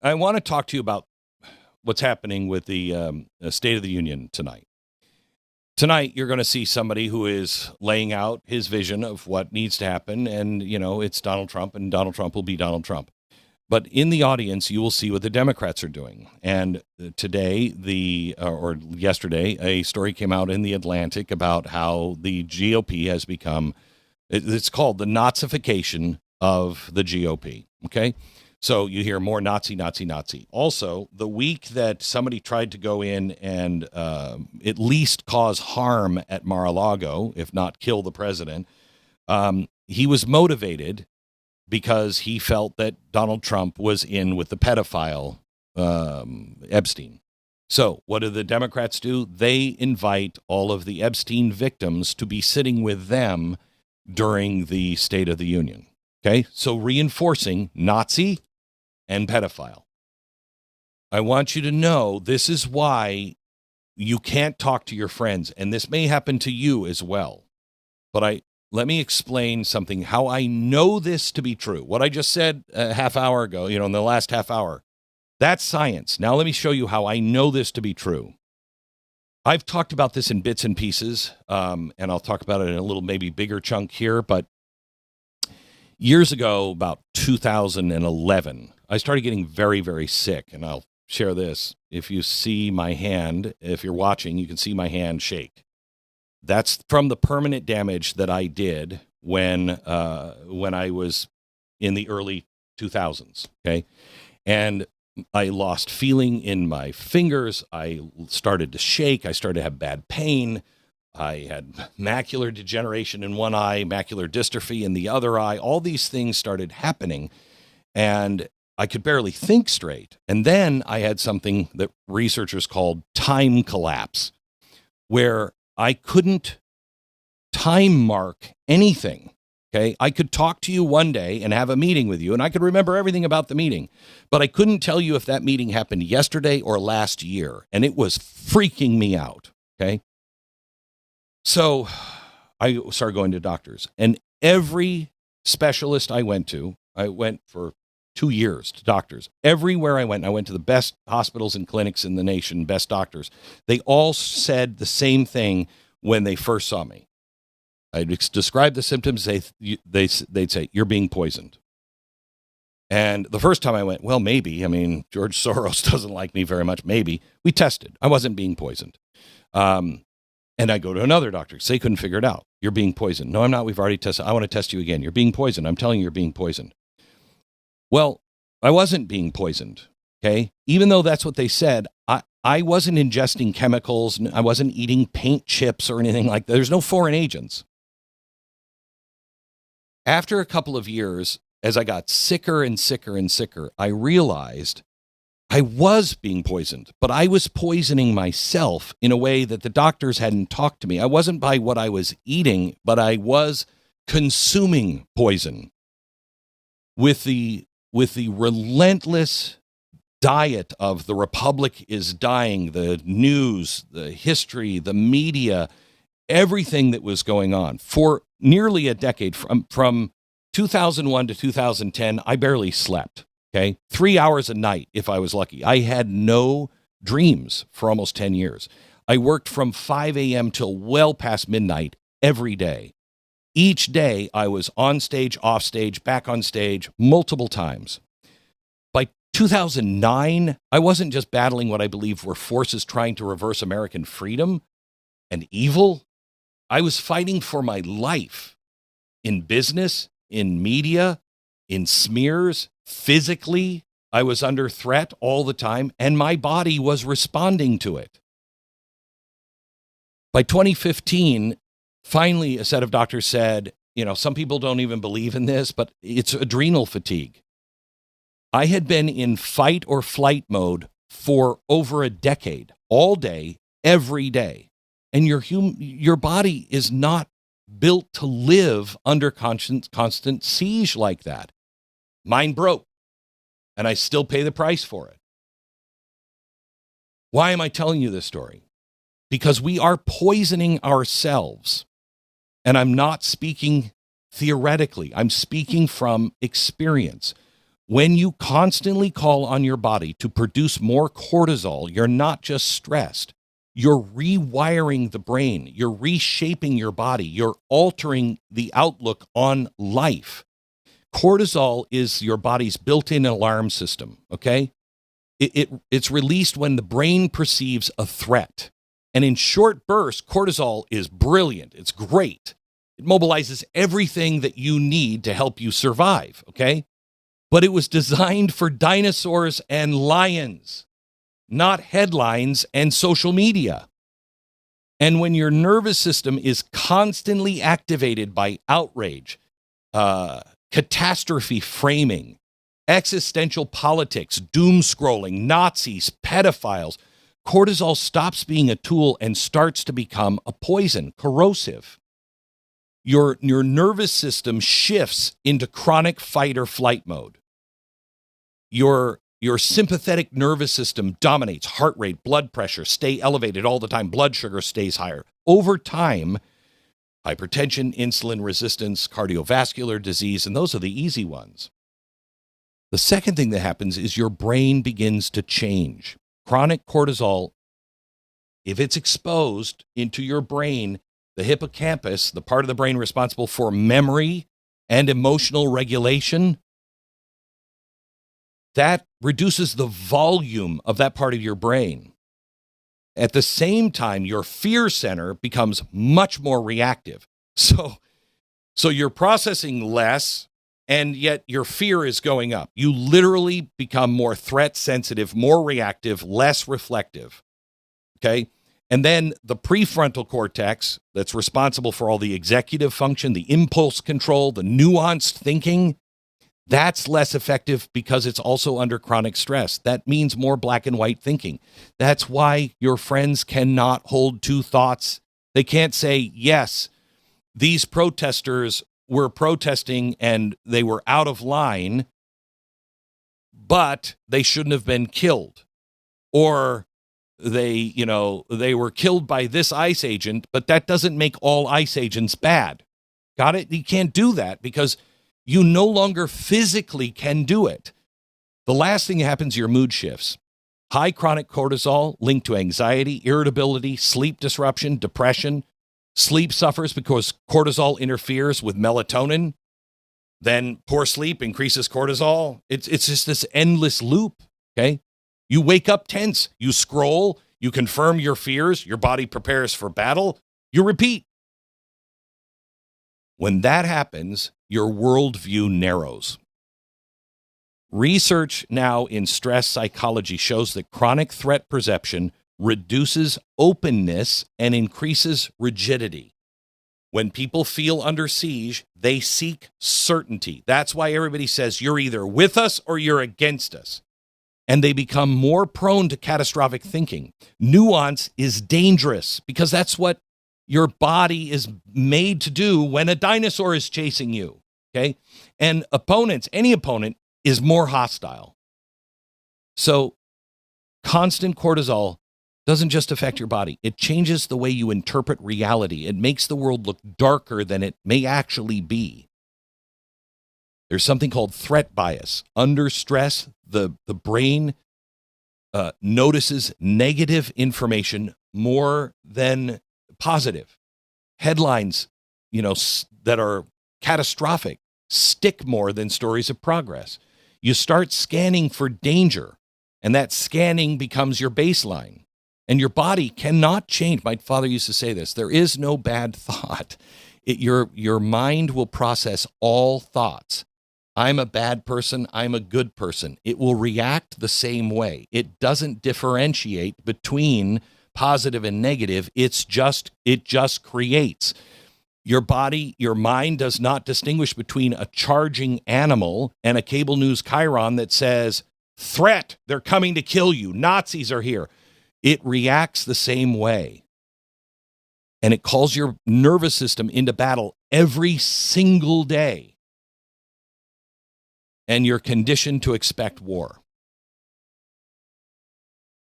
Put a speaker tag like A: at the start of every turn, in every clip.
A: I want to talk to you about what's happening with the State of the Union tonight. Tonight, you're going to see somebody who is laying out his vision of what needs to happen. And, you know, it's Donald Trump, and Donald Trump will be Donald Trump. But in the audience, you will see what the Democrats are doing. And today, or yesterday, a story came out in The Atlantic about how the GOP has become, it's called the Nazification of the GOP. Okay. So you hear more Nazi, Nazi, Nazi. Also, the week that somebody tried to go in and at least cause harm at Mar-a-Lago, if not kill the president, he was motivated because he felt that Donald Trump was in with the pedophile Epstein. So what do the Democrats do? They invite all of the Epstein victims to be sitting with them during the State of the Union. Okay, so reinforcing Nazi and pedophile. I want you to know this is why you can't talk to your friends, and this may happen to you as well. But let me explain something, how I know this to be true. What I just said a half hour ago, in the last half hour, that's science. Now let me show you how I know this to be true. I've talked about this in bits and pieces, and I'll talk about it in a little maybe bigger chunk here, but years ago, about 2011, I started getting very, very sick, and I'll share this. If you see my hand, if you're watching, you can see my hand shake. That's from the permanent damage that I did when I was in the early 2000s, okay? And I lost feeling in my fingers. I started to shake. I started to have bad pain. I had macular degeneration in one eye, macular dystrophy in the other eye. All these things started happening, and I could barely think straight. And then I had something that researchers called time collapse, where I couldn't time mark anything. Okay, I could talk to you one day and have a meeting with you, and I could remember everything about the meeting, but I couldn't tell you if that meeting happened yesterday or last year, and it was freaking me out. Okay. So I started going to doctors, and every specialist I went for 2 years to doctors. Everywhere I went to the best hospitals and clinics in the nation, best doctors. They all said the same thing when they first saw me. I'd describe the symptoms. They'd say, you're being poisoned. And the first time I went, well, maybe. I mean, George Soros doesn't like me very much. Maybe. We tested. I wasn't being poisoned. And I go to another doctor. They couldn't figure it out. You're being poisoned. No, I'm not. We've already tested. I want to test you again. You're being poisoned. I'm telling you, you're being poisoned. Well, I wasn't being poisoned. Okay. Even though that's what they said, I wasn't ingesting chemicals. I wasn't eating paint chips or anything like that. There's no foreign agents. After a couple of years, as I got sicker and sicker and sicker, I realized I was being poisoned, but I was poisoning myself in a way that the doctors hadn't talked to me. I wasn't by what I was eating, but I was consuming poison with the relentless diet of the republic is dying, the news, the history, the media, everything that was going on for nearly a decade. From 2001 to 2010, I barely slept. Okay, 3 hours a night if I was lucky. I had no dreams for almost 10 years. I worked from 5 a.m. till well past midnight every day. Each day I was on stage, off stage, back on stage multiple times. By 2009, I wasn't just battling what I believe were forces trying to reverse American freedom and evil. I was fighting for my life in business, in media, in smears. Physically, I was under threat all the time, and my body was responding to it. By 2015, finally, a set of doctors said, some people don't even believe in this, but it's adrenal fatigue. I had been in fight or flight mode for over a decade, all day, every day. And your body is not built to live under constant siege like that. Mine broke, and I still pay the price for it. Why am I telling you this story? Because we are poisoning ourselves. And I'm not speaking theoretically. I'm speaking from experience. When you constantly call on your body to produce more cortisol, you're not just stressed. You're rewiring the brain. You're reshaping your body. You're altering the outlook on life. Cortisol is your body's built-in alarm system, okay? It's released when the brain perceives a threat. And in short bursts, cortisol is brilliant. It's great. It mobilizes everything that you need to help you survive, okay? But it was designed for dinosaurs and lions, not headlines and social media. And when your nervous system is constantly activated by outrage, catastrophe framing, existential politics, doom scrolling, Nazis, pedophiles, cortisol stops being a tool and starts to become a poison, corrosive. Your nervous system shifts into chronic fight or flight mode. Your sympathetic nervous system dominates. Heart rate, blood pressure stay elevated all the time. Blood sugar stays higher. Over time, hypertension, insulin resistance, cardiovascular disease, and those are the easy ones. The second thing that happens is your brain begins to change. Chronic cortisol, if it's exposed into your brain, the hippocampus, the part of the brain responsible for memory and emotional regulation, that reduces the volume of that part of your brain. At the same time, your fear center becomes much more reactive. So you're processing less, and yet your fear is going up. You literally become more threat sensitive, more reactive, less reflective. Okay? And then the prefrontal cortex, that's responsible for all the executive function, the impulse control, the nuanced thinking, that's less effective because it's also under chronic stress. That means more black and white thinking. That's why your friends cannot hold two thoughts. They can't say, yes, these protesters were protesting and they were out of line, but they shouldn't have been killed. Or they were killed by this ICE agent, but that doesn't make all ICE agents bad. Got it? You can't do that because you no longer physically can do it. The last thing that happens, your mood shifts. High chronic cortisol linked to anxiety, irritability, sleep disruption, depression. Sleep suffers because cortisol interferes with melatonin. Then poor sleep increases cortisol. It's just this endless loop, okay? You wake up tense. You scroll. You confirm your fears. Your body prepares for battle. You repeat. When that happens, your worldview narrows. Research now in stress psychology shows that chronic threat perception reduces openness and increases rigidity. When people feel under siege, they seek certainty. That's why everybody says you're either with us or you're against us. And they become more prone to catastrophic thinking. Nuance is dangerous because that's what your body is made to do when a dinosaur is chasing you, okay? And any opponent is more hostile. So constant cortisol doesn't just affect your body. It changes the way you interpret reality. It makes the world look darker than it may actually be. There's something called threat bias. Under stress, the brain notices negative information more than positive. Headlines, that are catastrophic stick more than stories of progress. You start scanning for danger, and that scanning becomes your baseline. And your body cannot change. My father used to say this, there is no bad thought. Your mind will process all thoughts. I'm a bad person, I'm a good person. It will react the same way. It doesn't differentiate between positive and negative. It just creates. Your body, your mind does not distinguish between a charging animal and a cable news chyron that says, threat, they're coming to kill you, Nazis are here. It reacts the same way. And it calls your nervous system into battle every single day. And you're conditioned to expect war.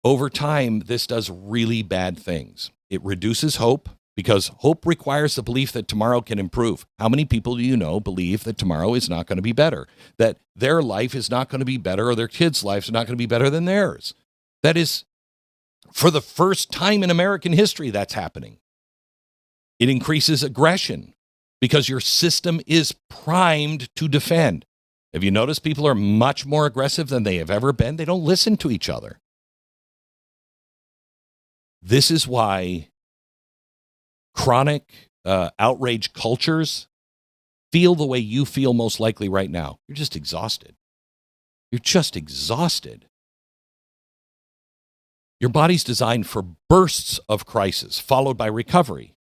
A: Over time, this does really bad things. It reduces hope. because hope requires the belief that tomorrow can improve. How many people do you know believe that tomorrow is not going to be better, that their life is not going to be better, or their kids' lives are not going to be better than theirs? That is, for the first time in American history, that's happening. It increases aggression because your system is primed to defend. Have you noticed people are much more aggressive than they have ever been? They don't listen to each other. This is why chronic outrage cultures feel the way you feel most likely right now. You're just exhausted. You're just exhausted. Your body's designed for bursts of crisis followed by recovery.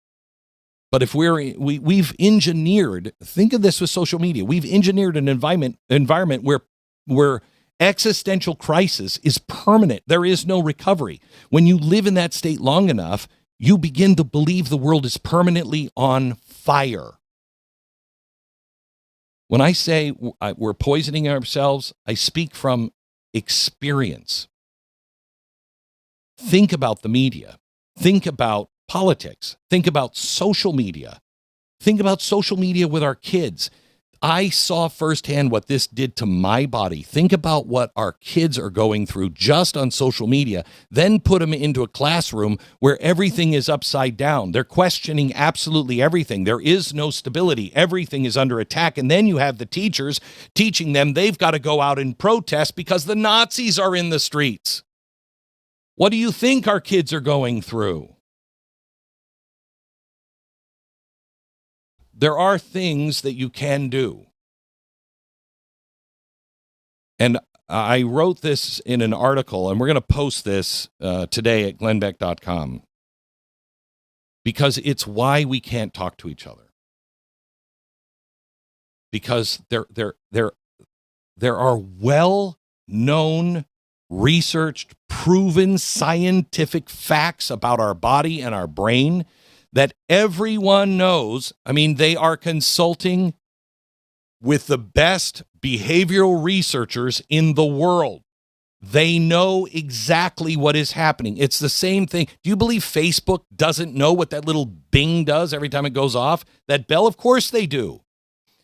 A: But if we've engineered, think of this with social media, we've engineered an environment where existential crisis is permanent. There is no recovery. When you live in that state long enough, you begin to believe the world is permanently on fire. When I say we're poisoning ourselves, I speak from experience. Think about the media. Think about politics. Think about social media. Think about social media with our kids. I saw firsthand what this did to my body. Think about what our kids are going through just on social media. Then put them into a classroom where everything is upside down. They're questioning absolutely everything. There is no stability. Everything is under attack. And then you have the teachers teaching them they've got to go out and protest because the Nazis are in the streets. What do you think our kids are going through? There are things that you can do. And I wrote this in an article, and we're going to post this today at glennbeck.com, because it's why we can't talk to each other. Because there are well-known, researched, proven scientific facts about our body and our brain that everyone knows. I mean, they are consulting with the best behavioral researchers in the world. They know exactly what is happening. It's the same thing. Do you believe Facebook doesn't know what that little bing does every time it goes off? That bell? Of course they do.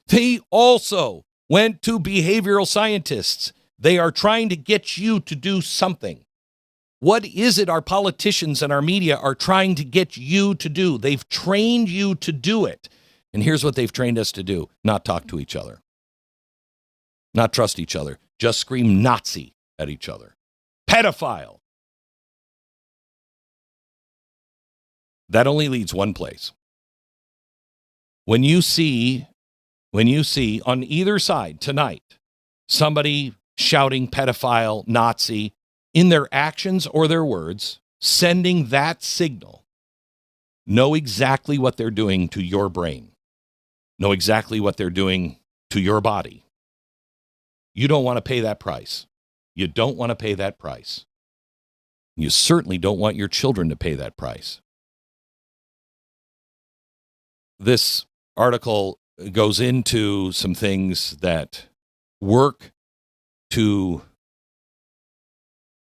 A: They also went to behavioral scientists. They are trying to get you to do something. What is it our politicians and our media are trying to get you to do? They've trained you to do it. And here's what they've trained us to do: not talk to each other, not trust each other, just scream Nazi at each other, pedophile. That only leads one place. When you see on either side tonight somebody shouting pedophile, Nazi, in their actions or their words, sending that signal, know exactly what they're doing to your brain. Know exactly what they're doing to your body. You don't want to pay that price. You don't want to pay that price. You certainly don't want your children to pay that price. This article goes into some things that work to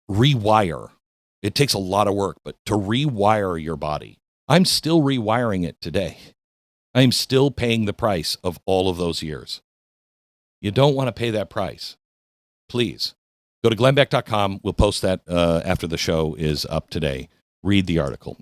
A: rewire. It takes a lot of work, but to rewire your body. I'm still rewiring it today. I'm still paying the price of all of those years. You don't want to pay that price. Please go to glennbeck.com. We'll post that after the show is up today. Read the article.